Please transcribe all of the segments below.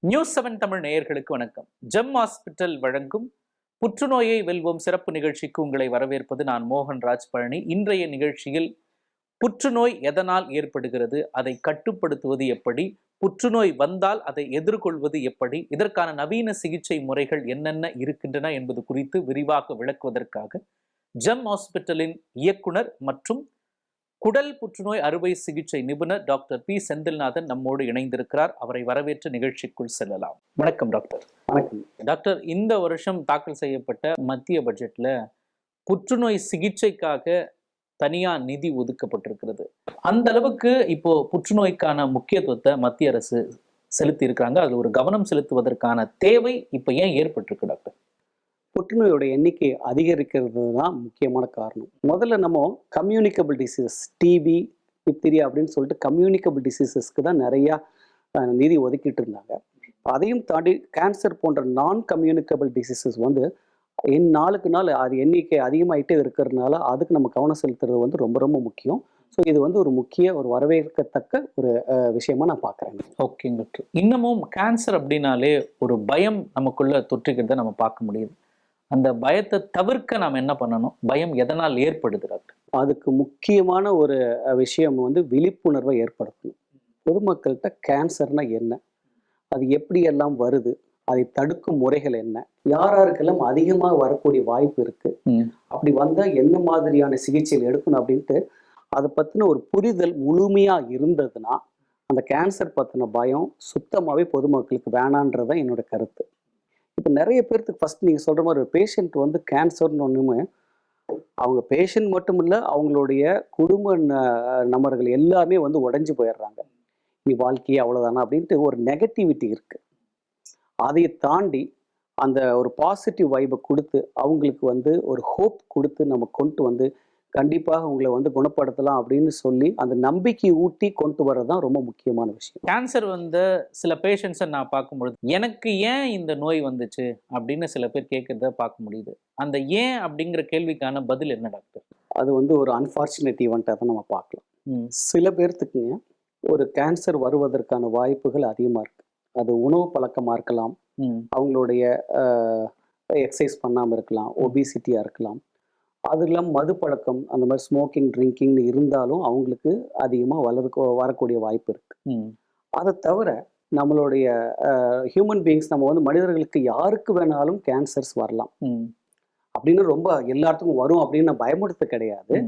News 7 Tamil நேயர்களுக்கு வணக்கம். GeM hospital வழங்கும் புற்றுநோயை வெல்வோம் சிறப்பு நிகழ்ச்சிக்கு உங்களை வரவேற்பது நான் மோகன்ராஜ் பழனி. இன்றைய நிகழ்ச்சியில் புற்றுநோய் எதனால் ஏற்படுகிறது, அதை கட்டுப்படுத்துவது எப்படி, புற்றுநோய் வந்தால் அதை எதிர்கொள்வது எப்படி, இதற்கான நவீன சிகிச்சை முறைகள் என்னென்ன இருக்கின்றன என்பது குறித்து விரிவாக விளக்குவதற்காக ஜெம் ஹாஸ்பிட்டலின் இயக்குனர் மற்றும் குடல் புற்றுநோய் அறுவை சிகிச்சை நிபுணர் டாக்டர் பி செந்தில்நாதன் நம்மோடு இணைந்திருக்கிறார். அவரை வரவேற்று நிகழ்ச்சிக்குள் செல்லலாம். வணக்கம் டாக்டர். வணக்கம் டாக்டர், இந்த வருஷம் தாக்கல் செய்யப்பட்ட மத்திய பட்ஜெட்ல புற்றுநோய் சிகிச்சைக்காக தனியா நிதி ஒதுக்கப்பட்டிருக்கிறது. அந்த அளவுக்கு இப்போ புற்றுநோய்க்கான முக்கியத்துவத்தை மத்திய அரசு செலுத்தி இருக்கிறாங்க. அதுல ஒரு கவனம் செலுத்துவதற்கான தேவை இப்ப ஏன் ஏற்பட்டிருக்கு டாக்டர்? புற்றுநோயோட எண்ணிக்கை அதிகரிக்கிறது தான் முக்கியமான காரணம். முதல்ல நம்ம கம்யூனிகபிள் டிசீஸ், டிபி, டிப்தீரியா அப்படின்னு சொல்லிட்டு கம்யூனிகபிள் டிசீசஸ்க்கு தான் நிறையா நிதி ஒதுக்கிட்டு இருந்தாங்க. அதையும் தாண்டி கேன்சர் போன்ற நான் கம்யூனிகபிள் டிசீசஸ் நாளுக்கு நாள் அது எண்ணிக்கை அதிகமாகிட்டே இருக்கிறதுனால அதுக்கு நம்ம கவனம் செலுத்துறது ரொம்ப ரொம்ப முக்கியம். ஸோ இது ஒரு வரவேற்கத்தக்க ஒரு விஷயமா நான் பார்க்குறேன். ஓகேங்க டாக்டர். இன்னமும் கேன்சர் அப்படின்னாலே ஒரு பயம் நமக்குள்ள தொற்றுக்கிறத நம்ம பார்க்க முடியுது. அந்த பயத்தை தவிர்க்க நாம் என்ன பண்ணணும்? பயம் எதனால் ஏற்படுது டாக்டர்? அதுக்கு முக்கியமான ஒரு விஷயம் விழிப்புணர்வை ஏற்படுத்தணும். பொதுமக்கள்கிட்ட கேன்சர்னா என்ன, அது எப்படியெல்லாம் வருது, அதை தடுக்கும் முறைகள் என்ன, யாருக்கெல்லாம் அதிகமாக வரக்கூடிய வாய்ப்பு இருக்கு, அப்படி வந்தா என்ன மாதிரியான சிகிச்சைகள் எடுக்கணும் அப்படின்ட்டு அதை பத்தின ஒரு புரிதல் முழுமையா இருந்ததுன்னா அந்த கேன்சர் பத்தின பயம் சுத்தமாவே பொதுமக்களுக்கு வேணான்றதான் என்னோட கருத்து. இப்போ நிறைய பேருக்கு ஃபர்ஸ்ட் நீங்கள் சொல்கிற மாதிரி ஒரு பேஷண்ட் கேன்சர்னு ஒன்றுமே அவங்க பேஷண்ட் மட்டும் இல்லை, அவங்களுடைய குடும்ப நபர்கள் எல்லாமே உடஞ்சி போயிடுறாங்க. நீ வாழ்க்கையே அவ்வளோதானா அப்படின்ட்டு ஒரு நெகட்டிவிட்டி இருக்குது. அதை தாண்டி அந்த ஒரு பாசிட்டிவ் வைபை கொடுத்து அவங்களுக்கு ஒரு ஹோப் கொடுத்து நம்ம கொண்டு கண்டிப்பாக உங்களை குணப்படுத்தலாம் அப்படின்னு சொல்லி அந்த நம்பிக்கை ஊட்டி கொண்டு வரதான் ரொம்ப முக்கியமான விஷயம். கேன்சர் சில பேஷண்ட்ஸை நான் பார்க்கும்பொழுது எனக்கு ஏன் இந்த நோய் வந்துச்சு அப்படின்னு சில பேர் கேட்கறத பார்க்க முடியுது. அந்த ஏன் அப்படிங்கிற கேள்விக்கான பதில் என்ன டாக்டர்? அது ஒரு அன்ஃபார்ச்சுனேட் ஈவெண்ட்டாக தான் நம்ம பார்க்கலாம். சில பேர்த்துக்குங்க ஒரு கேன்சர் வருவதற்கான வாய்ப்புகள் அதிகமாக இருக்கு. அது உணவு பழக்கமாக இருக்கலாம், அவங்களுடைய எக்ஸசைஸ் பண்ணாமல் இருக்கலாம், ஒபிசிட்டியாக இருக்கலாம், அது இல்லாமல் மது பழக்கம், அந்த மாதிரி ஸ்மோக்கிங் ட்ரிங்கிங்னு இருந்தாலும் அவங்களுக்கு அதிகமாக வரக்கூடிய வாய்ப்பு இருக்கு. அதை தவிர நம்மளுடைய ஹியூமன் பீயிங்ஸ் நம்ம மனிதர்களுக்கு யாருக்கு வேணாலும் கேன்சர்ஸ் வரலாம் அப்படின்னு ரொம்ப எல்லாத்துக்கும் வரும் அப்படின்னு நான் பயமுடுத்த கிடையாது.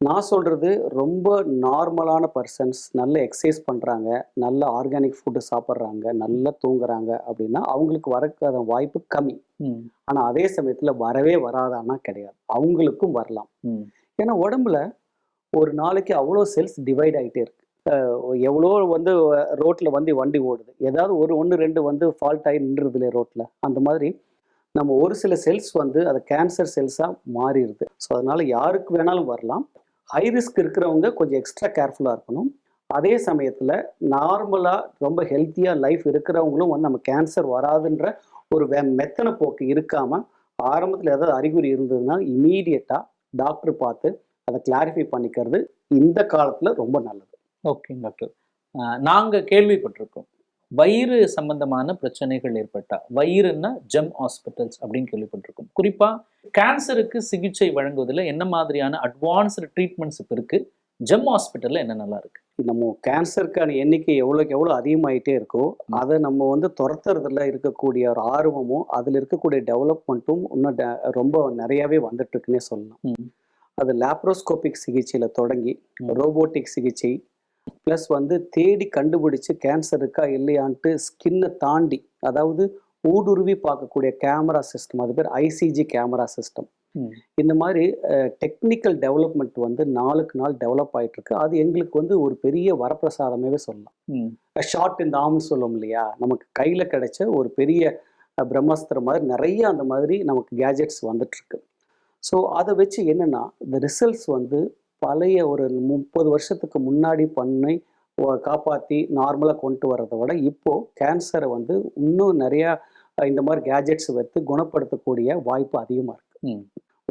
நான் சொல்றது ரொம்ப நார்மலான பர்சன்ஸ் நல்ல எக்ஸசைஸ் பண்றாங்க, நல்ல ஆர்கானிக் ஃபுட்டு சாப்பிட்றாங்க, நல்லா தூங்குறாங்க அப்படின்னா அவங்களுக்கு வரக்காத வாய்ப்பு கம்மி. ஆனா அதே சமயத்துல வரவே வராதான்னா கிடையாது, அவங்களுக்கும் வரலாம். ஏன்னா உடம்புல ஒரு நாளைக்கு அவ்வளோ செல்ஸ் டிவைட் ஆகிட்டே இருக்கு. எவ்வளோ ரோட்ல வண்டி ஓடுது, ஏதாவது ஒன்று ரெண்டு ஃபால்ட் ஆகி நின்றுது இல்லையா ரோட்ல, அந்த மாதிரி நம்ம ஒரு சில செல்ஸ் அது கேன்சர் செல்ஸா மாறிடுது. ஸோ அதனால யாருக்கு வேணாலும் வரலாம். ஹை ரிஸ்க் இருக்கிறவங்க கொஞ்சம் எக்ஸ்ட்ரா கேர்ஃபுல்லாக இருக்கணும். அதே சமயத்தில் நார்மலாக ரொம்ப ஹெல்த்தியாக லைஃப் இருக்கிறவங்களும் நம்ம கேன்சர் வராதுன்ற ஒரு மெத்தனை போக்கு இருக்காமல் ஆரம்பத்தில் ஏதாவது அறிகுறி இருந்ததுன்னா இமீடியட்டாக டாக்டர் பார்த்து அதை கிளாரிஃபை பண்ணிக்கிறது இந்த காலத்தில் ரொம்ப நல்லது. ஓகே டாக்டர், நாங்கள் கேள்விப்பட்டிருக்கோம் வயிறு சம்பந்தமான பிரச்சனைகள் ஏற்பட்டா, வயிறுன்னா ஜெம் ஹாஸ்பிட்டல்ஸ் அப்படின்னு கேள்விப்பட்டிருக்கோம். குறிப்பா கேன்சருக்கு சிகிச்சை வழங்குவதில் என்ன மாதிரியான அட்வான்ஸ்டு ட்ரீட்மெண்ட்ஸ் இப்போ இருக்கு, ஜெம் ஹாஸ்பிட்டல்ல என்ன நல்லா இருக்கு? நம்ம கேன்சருக்கான எண்ணிக்கை எவ்வளோக்கு எவ்வளோ அதிகமாயிட்டே இருக்கோ அதை நம்ம துரத்துறதுல இருக்கக்கூடிய ஒரு ஆர்வமும் அதில் இருக்கக்கூடிய டெவலப்மெண்ட்டும் இன்னும் ரொம்ப நிறையாவே வந்துட்டு இருக்குன்னே சொல்லலாம். அது லேப்ரோஸ்கோபிக் சிகிச்சையில தொடங்கி ரோபோட்டிக் சிகிச்சை ப்ளஸ் தேடி கண்டுபிடிச்சு கேன்சர் இருக்கா இல்லையான்ட்டு ஸ்கின்னை தாண்டி, அதாவது ஊடுருவி பார்க்கக்கூடிய கேமரா சிஸ்டம், அது பேர் ஐசிஜி கேமரா சிஸ்டம். இந்த மாதிரி டெக்னிக்கல் டெவலப்மெண்ட் நாளுக்கு நாள் டெவலப் ஆகிட்டு இருக்கு. அது எங்களுக்கு ஒரு பெரிய வரப்பிரசாதமாகவே சொல்லலாம். ஷார்ட் இந்த ஆர்ம்னு சொல்லுவோம் இல்லையா, நமக்கு கையில் கிடைச்ச ஒரு பெரிய பிரம்மாஸ்திரம் மாதிரி நிறைய அந்த மாதிரி நமக்கு கேஜெட்ஸ் வந்துட்டு இருக்கு. ஸோ அதை வச்சு என்னன்னா இந்த ரிசல்ட்ஸ் பழைய ஒரு 30 வருஷத்துக்கு முன்னாடி பண்ணி காப்பாற்றி நார்மலாக கொண்டு வரதை விட இப்போ கேன்சரை இன்னும் நிறையா இந்த மாதிரி கேஜெட்ஸ் வைத்து குணப்படுத்தக்கூடிய வாய்ப்பு அதிகமாக இருக்கு.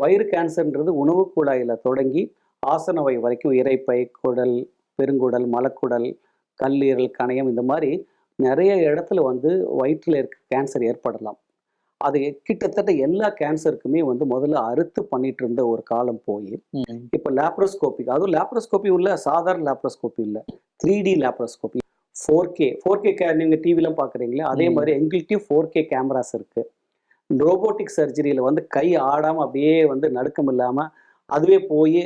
வயிறு கேன்சர்ன்றது உணவு குழாயில் தொடங்கி ஆசனவை வரைக்கும் இரைப்பை, குடல், பெருங்குடல், மலக்குடல், கல்லீரல், கணையம் இந்த மாதிரி நிறைய இடத்துல வந்து வயிற்றில் இருக்க கேன்சர் ஏற்படலாம். அது கிட்டத்தட்ட எல்லா கேன்சருக்குமே வந்து முதல்ல அறுத்து பண்ணிட்டு இருந்த ஒரு காலம் போய் இப்போ லேப்ரோஸ்கோபிக், அதுவும் லேப்ரோஸ்கோபி உள்ள சாதாரண லேப்ரோஸ்கோபி இல்லை, 3D லேப்ரோஸ்கோபி, 4K நீங்கள் டிவிலாம் பார்க்குறீங்களே அதே மாதிரி எங்கள்கிட்டயும் 4K கேமராஸ் இருக்கு. ரோபோட்டிக் சர்ஜரியில் வந்து கை ஆடாமல் அப்படியே வந்து நடுக்கம் இல்லாமல் அதுவே போய்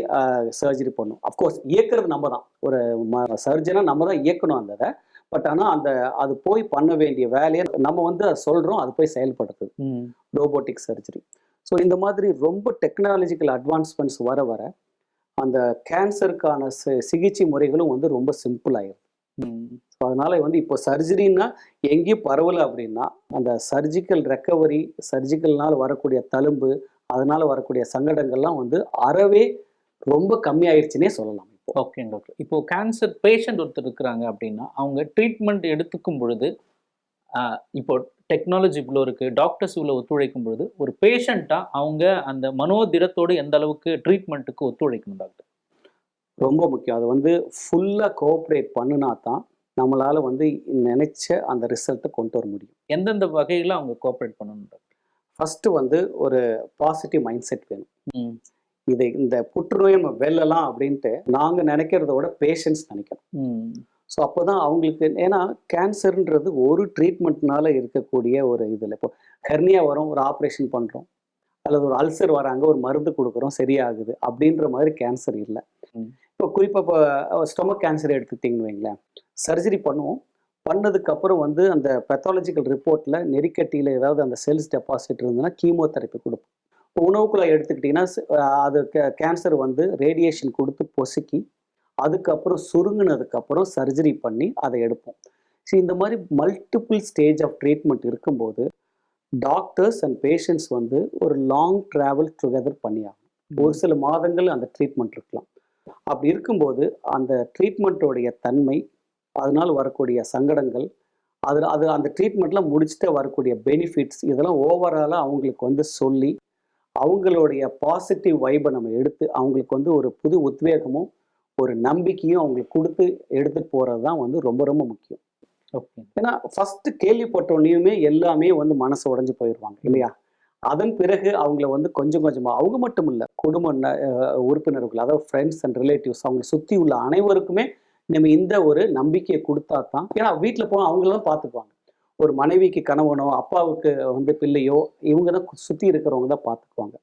சர்ஜரி பண்ணும். அஃப்கோர்ஸ் இயக்குறது நம்ம தான், ஒரு சர்ஜனாக நம்ம தான் இயக்கணும் அந்த இதை. பட் ஆனால் அது போய் பண்ண வேண்டிய வேலையை நம்ம வந்து சொல்கிறோம், அது போய் செயல்படுத்துது ரோபோட்டிக் சர்ஜரி. ஸோ இந்த மாதிரி ரொம்ப டெக்னாலஜிக்கல் அட்வான்ஸ்மெண்ட்ஸ் வர வர அந்த கேன்சருக்கான சிகிச்சை முறைகளும் வந்து ரொம்ப சிம்பிள் ஆயிடும். ஸோ அதனால வந்து இப்போ சர்ஜரின்னா எங்கேயும் பரவலை அப்படின்னா அந்த சர்ஜிக்கல் ரெக்கவரி, சர்ஜிக்கல்னால் வரக்கூடிய தழும்பு, அதனால வரக்கூடிய சங்கடங்கள்லாம் வந்து அறவே ரொம்ப கம்மியாயிருச்சுன்னே சொல்லலாம். ஓகே டாக்டர், இப்போ கேன்சர் பேஷண்ட் ஒருத்தர் இருக்கிறாங்க அப்படின்னா அவங்க ட்ரீட்மெண்ட் எடுத்துக்கும் பொழுது இப்போ டெக்னாலஜி இவ்வளோ இருக்கு, டாக்டர்ஸ் இவ்வளோ ஒத்துழைக்கும் பொழுது ஒரு பேஷண்ட்டா அவங்க அந்த மனோதிடத்தோடு எந்த அளவுக்கு ட்ரீட்மெண்ட்டுக்கு ஒத்துழைக்கணும் டாக்டர்? ரொம்ப முக்கியம். அது வந்து ஃபுல்லாக கோஆப்ரேட் பண்ணினா தான் நம்மளால வந்து நினைச்ச அந்த ரிசல்ட்டை கொண்டு வர முடியும். எந்தெந்த வகையில் அவங்க கோஆப்ரேட் பண்ணணும் டாக்டர்? ஃபர்ஸ்ட் வந்து ஒரு பாசிட்டிவ் மைண்ட் செட் வேணும். இந்த புற்றுநோயை நம்ம வெல்லலாம் அப்படின்ட்டு நாங்கள் நினைக்கிறத விட பேஷண்ட்ஸ் நினைக்கணும். ஸோ அப்போ தான் அவங்களுக்கு, ஏன்னா கேன்சர்ன்றது ஒரு ட்ரீட்மெண்ட்னால இருக்கக்கூடிய ஒரு இதில், இப்போ ஹெர்னியா வரும், ஒரு ஆப்ரேஷன் பண்ணுறோம், அல்லது ஒரு அல்சர் வராங்க, ஒரு மருந்து கொடுக்குறோம், சரியாகுது அப்படின்ற மாதிரி கேன்சர் இல்லை. இப்போ குறிப்பாக இப்போ ஸ்டொமக் கேன்சர் எடுத்துக்கிட்டிங்கன்னு வைங்களேன், சர்ஜரி பண்ணுவோம், பண்ணதுக்கப்புறம் வந்து அந்த பெத்தாலஜிக்கல் ரிப்போர்ட்டில் நெறிக்கட்டியில் ஏதாவது அந்த செல்ஸ் டெபாசிட் இருந்ததுன்னா கீமோதெரப்பி கொடுப்போம். இப்போ உணவுக்குள்ளே எடுத்துக்கிட்டிங்கன்னா அது கேன்சர் வந்து ரேடியேஷன் கொடுத்து பொசுக்கி அதுக்கப்புறம் சுருங்கினதுக்கப்புறம் சர்ஜரி பண்ணி அதை எடுப்போம். ஸோ இந்த மாதிரி மல்டிபிள் ஸ்டேஜ் ஆஃப் ட்ரீட்மெண்ட் இருக்கும்போது டாக்டர்ஸ் அண்ட் பேஷண்ட்ஸ் வந்து ஒரு லாங் ட்ராவல் டுகெதர் பண்ணியாகும். ஒரு சில மாதங்கள் அந்த ட்ரீட்மெண்ட் இருக்கலாம். அப்படி இருக்கும்போது அந்த ட்ரீட்மெண்ட்டோடைய தன்மை, அதனால் வரக்கூடிய சங்கடங்கள், அந்த ட்ரீட்மெண்ட்லாம் முடிச்சுட்டு வரக்கூடிய பெனிஃபிட்ஸ், இதெல்லாம் ஓவராலாக அவங்களுக்கு வந்து சொல்லி அவங்களுடைய பாசிட்டிவ் வைபை நம்ம எடுத்து அவங்களுக்கு வந்து ஒரு புது உத்வேகமும் ஒரு நம்பிக்கையும் அவங்களுக்கு கொடுத்து எடுத்துட்டு போகிறது தான் வந்து ரொம்ப ரொம்ப முக்கியம். ஓகே, ஏன்னா ஃபர்ஸ்ட் கேள்விப்பட்டோன்னையுமே எல்லாமே வந்து மனசு உடைஞ்சு போயிடுவாங்க இல்லையா? அதன் பிறகு அவங்கள வந்து கொஞ்சம் கொஞ்சமாக, அவங்க மட்டும் இல்லை, குடும்ப உறுப்பினர்கள், அதாவது ஃப்ரெண்ட்ஸ் அண்ட் ரிலேட்டிவ்ஸ், அவங்க சுற்றி உள்ள அனைவருக்குமே நம்ம இந்த ஒரு நம்பிக்கையை கொடுத்தா தான், ஏன்னா வீட்டில் போனால் அவங்களதான் பார்த்துக்குவாங்க. ஒரு மனைவிக்கு கணவனோ அப்பாவுக்கு வந்து பிள்ளையோ இவங்க தான் சுற்றி இருக்கிறவங்க தான் பார்த்துக்குவாங்க.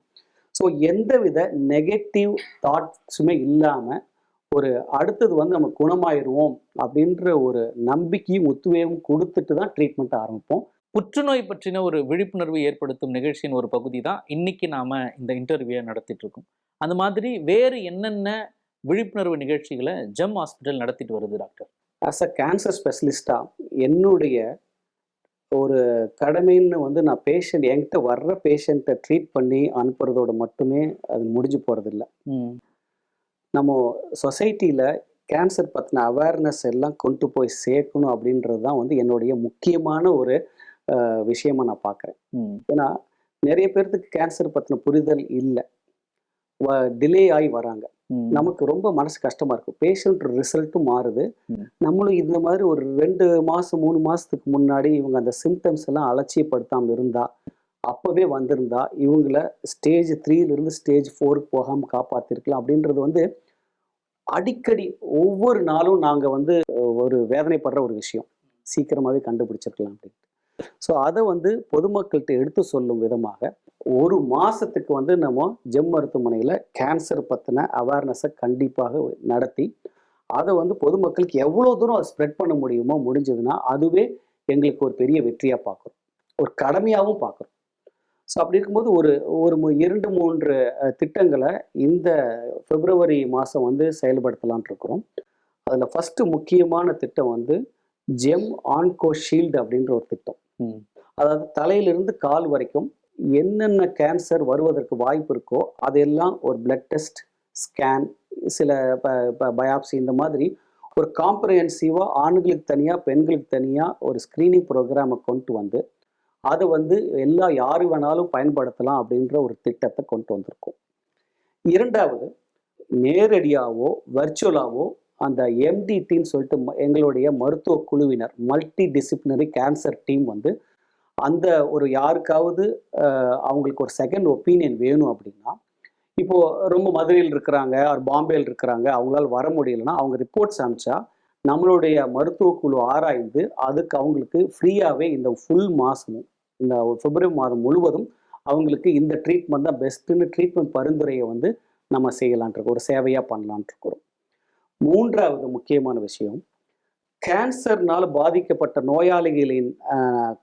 ஸோ எந்தவித நெகட்டிவ் தாட்ஸுமே இல்லாமல் ஒரு அடுத்தது வந்து நம்ம குணமாயிருவோம் அப்படின்ற ஒரு நம்பிக்கையும் உத்வேகம் கொடுத்துட்டு தான் ட்ரீட்மெண்ட் ஆரம்பிப்போம். புற்றுநோய் பற்றின ஒரு விழிப்புணர்வு ஏற்படுத்தும் நிகழ்ச்சியின் ஒரு பகுதி தான் இன்னைக்கு நாம இந்த இன்டர்வியூவை நடத்திட்டு இருக்கோம். அந்த மாதிரி வேறு என்னென்ன விழிப்புணர்வு நிகழ்ச்சிகளை ஜெம் ஹாஸ்பிட்டல் நடத்திட்டு வருது டாக்டர்? ஆஸ் அ கேன்சர் ஸ்பெஷலிஸ்டா என்னுடைய ஒரு கடமைன்னு வந்து நான் என்கிட்ட வர்ற பேஷண்ட்டை ட்ரீட் பண்ணி அனுப்புறதோட மட்டுமே அது முடிஞ்சு போகிறதில்ல. நம்ம சொசைட்டியில் கேன்சர் பற்றின அவேர்னஸ் எல்லாம் கொண்டு போய் சேர்க்கணும் அப்படின்றது தான் வந்து என்னுடைய முக்கியமான ஒரு விஷயமா நான் பார்க்குறேன். ஏன்னா நிறைய பேர்த்துக்கு கேன்சர் பற்றின புரிதல் இல்லை, டிலே ஆகி வராங்க. நமக்கு ரொம்ப மனசு கஷ்டமா இருக்கும். பேஷண்ட் ரிசல்ட்டும் மாறுது. நம்மளும் இந்த மாதிரி ஒரு 2 மாதம் 3 மாதத்துக்கு முன்னாடி இவங்க அந்த சிம்டம்ஸ் எல்லாம் அலட்சியப்படுத்தாமல் இருந்தா, அப்போவே வந்திருந்தா இவங்கள ஸ்டேஜ் 3லேருந்து ஸ்டேஜ் 4க்கு போகாமல் காப்பாற்றிருக்கலாம் அப்படின்றது வந்து அடிக்கடி ஒவ்வொரு நாளும் நாங்கள் வந்து ஒரு வேதனைப்படுற ஒரு விஷயம். சீக்கிரமாகவே கண்டுபிடிச்சிருக்கலாம் அப்படின்ட்டு. ஸோ அதை வந்து பொதுமக்கள்கிட்ட எடுத்து சொல்லும் விதமாக ஒரு மாதத்துக்கு வந்து நம்ம ஜெம் மருத்துவமனையில் கேன்சர் பற்றின அவேர்னஸை கண்டிப்பாக நடத்தி அதை வந்து பொதுமக்களுக்கு எவ்வளோ தூரம் ஸ்ப்ரெட் பண்ண முடியுமோ முடிஞ்சதுன்னா அதுவே எங்களுக்கு ஒரு பெரிய வெற்றியாக பார்க்குறோம், ஒரு கடமையாகவும் பார்க்குறோம். ஸோ அப்படி இருக்கும்போது ஒரு 2-3 திட்டங்களை இந்த பிப்ரவரி மாதம் வந்து செயல்படுத்தலான் இருக்கிறோம். அதில் ஃபஸ்ட்டு முக்கியமான திட்டம் வந்து ஜெம் ஆன்கோ ஷீல்டு அப்படின்ற ஒரு திட்டம். அதாவது தலையிலிருந்து கால் வரைக்கும் என்னென்ன கேன்சர் வருவதற்கு வாய்ப்பு இருக்கோ அதெல்லாம் ஒரு பிளட் டெஸ்ட், ஸ்கேன், சில பயாப்சி, இந்த மாதிரி ஒரு காம்ப்ரஹென்சிவாக ஆண்களுக்கு தனியாக பெண்களுக்கு தனியாக ஒரு ஸ்க்ரீனிங் ப்ரோக்ராமை கொண்டு வந்து அதை வந்து யாரு வேணாலும் பயன்படுத்தலாம் அப்படின்ற ஒரு திட்டத்தை கொண்டு வந்திருக்கோம். இரண்டாவது, நேரடியாகவோ வர்ச்சுவலாகவோ அந்த எம்டிடின்னு சொல்லிட்டு எங்களுடைய மருத்துவ குழுவினர், மல்டி டிசிப்ளினரி கேன்சர் டீம் வந்து அந்த ஒரு யாருக்காவது அவங்களுக்கு ஒரு செகண்ட் ஒப்பீனியன் வேணும் அப்படின்னா, இப்போ ரொம்ப மதுரையில் இருக்கிறாங்க, ஒரு பாம்பேயில் இருக்கிறாங்க, அவங்களால வர முடியலன்னா அவங்க ரிப்போர்ட்ஸ் அனுப்பிச்சா நம்மளுடைய மருத்துவ குழு ஆராய்ந்து அதுக்கு அவங்களுக்கு ஃப்ரீயாகவே இந்த ஃபுல் மாதமும், இந்த பிப்ரவரி மாதம் முழுவதும் அவங்களுக்கு இந்த ட்ரீட்மெண்ட் தான் பெஸ்ட்டுன்னு ட்ரீட்மெண்ட் பரிந்துரையை வந்து நம்ம செய்யலான் இருக்கோம், ஒரு சேவையாக பண்ணலான் இருக்கிறோம். மூன்றாவது முக்கியமான விஷயம், கேன்சர்னால பாதிக்கப்பட்ட நோயாளிகளின்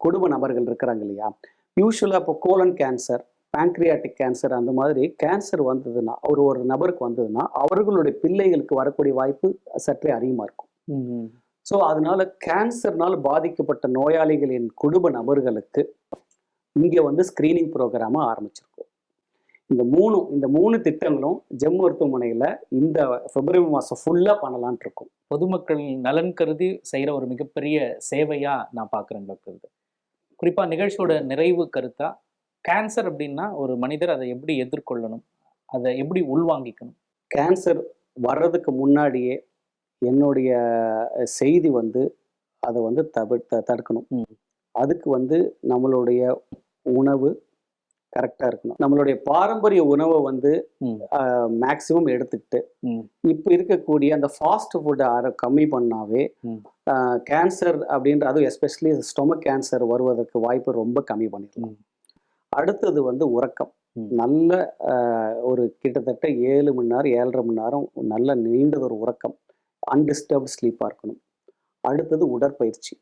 குடும்ப நபர்கள் இருக்கிறாங்க இல்லையா, யூஸ்வலாக இப்போ கோலன் கேன்சர், பேங்க்ரியாட்டிக் கேன்சர், அந்த மாதிரி கேன்சர் வந்ததுன்னா ஒரு நபருக்கு வந்ததுன்னா அவர்களுடைய பிள்ளைகளுக்கு வரக்கூடிய வாய்ப்பு சற்றே அதிகமாக இருக்கும். ஸோ அதனால கேன்சர்னால பாதிக்கப்பட்ட நோயாளிகளின் குடும்ப நபர்களுக்கு இங்கே வந்து ஸ்கிரீனிங் ப்ரோக்ராமை ஆரம்பிச்சிருக்கோம். இந்த மூணு திட்டங்களும் ஜெம் மருத்துவமனையில் இந்த பிப்ரவரி மாதம் ஃபுல்லாக பண்ணலான் இருக்கோம். பொதுமக்கள் நலன் கருதி செய்கிற ஒரு மிகப்பெரிய சேவையாக நான் பார்க்குறேன் டாக்டர். குறிப்பாக நிகழ்ச்சியோட நிறைவு கருத்தா, கேன்சர் அப்படின்னா ஒரு மனிதர் அதை எப்படி எதிர்கொள்ளணும், அதை எப்படி உள்வாங்கிக்கணும்? கேன்சர் வர்றதுக்கு முன்னாடியே என்னுடைய செய்தி வந்து அதை வந்து தடுக்கணும். அதுக்கு வந்து நம்மளுடைய உணவு கரெக்டாக இருக்கணும். நம்மளுடைய பாரம்பரிய உணவை வந்து மேக்சிமம் எடுத்துக்கிட்டு இப்போ இருக்கக்கூடிய அந்த ஃபாஸ்ட் ஃபுட்டை கம்மி பண்ணாவே கேன்சர் அப்படின்ற, அதுவும் எஸ்பெஷலி ஸ்டொமக் கேன்சர் வருவதற்கு வாய்ப்பு ரொம்ப கம்மி பண்ணிடலாம். அடுத்தது வந்து உறக்கம். நல்ல ஒரு கிட்டத்தட்ட 7 மணி நேரம் 7.5 மணி நேரம் நல்ல நீண்டதொரு உறக்கம், அன்டிஸ்டர்ப்ட் ஸ்லீப்பாக இருக்கணும். அடுத்தது உடற்பயிற்சி.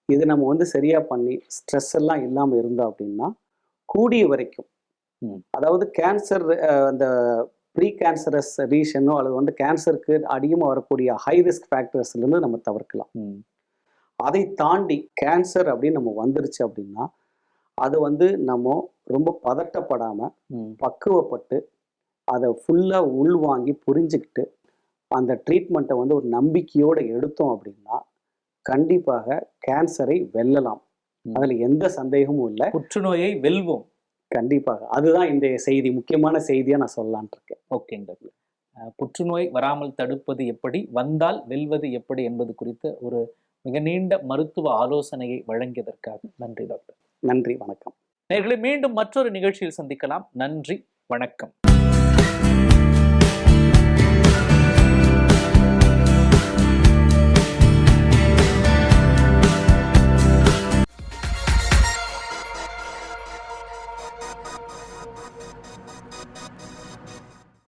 இது நம்ம வந்து சரியாக பண்ணி ஸ்ட்ரெஸ் எல்லாம் இல்லாமல் இருந்தோம் அப்படின்னா கூடிய வரைக்கும், அதாவது கேன்சர் அந்த ப்ரீ கேன்சரஸ் ரீஷனோ அல்லது வந்து கேன்சருக்கு அதிகமாக வரக்கூடிய ஹை ரிஸ்க் ஃபேக்டர்ஸ்லேருந்து நம்ம தவிர்க்கலாம். அதை தாண்டி கேன்சர் அப்படின்னு நம்ம வந்துருச்சு அப்படின்னா அது வந்து நம்ம ரொம்ப பதட்டப்படாமல் பக்குவப்பட்டு அதை ஃபுல்லாக உள்வாங்கி புரிஞ்சுக்கிட்டு அந்த ட்ரீட்மெண்ட்டை வந்து ஒரு நம்பிக்கையோடு எடுத்தோம் அப்படின்னா கண்டிப்பாக கேன்சரை வெல்லலாம். அதில் எந்த சந்தேகமும் இல்லை. புற்றுநோயை வெல்வோம். கண்டிப்பாக. அதுதான் இந்த செய்தி, முக்கியமான செய்தியாக நான் சொல்லலான் இருக்கேன். ஓகேங்க. புற்றுநோய் வராமல் தடுப்பது எப்படி, வந்தால் வெல்வது எப்படி என்பது குறித்த ஒரு மிக நீண்ட மருத்துவ ஆலோசனையை வழங்கியதற்காக நன்றி டாக்டர். நன்றி, வணக்கம். நேயர்களே, மீண்டும் மற்றொரு நிகழ்ச்சியில் சந்திக்கலாம். நன்றி, வணக்கம்.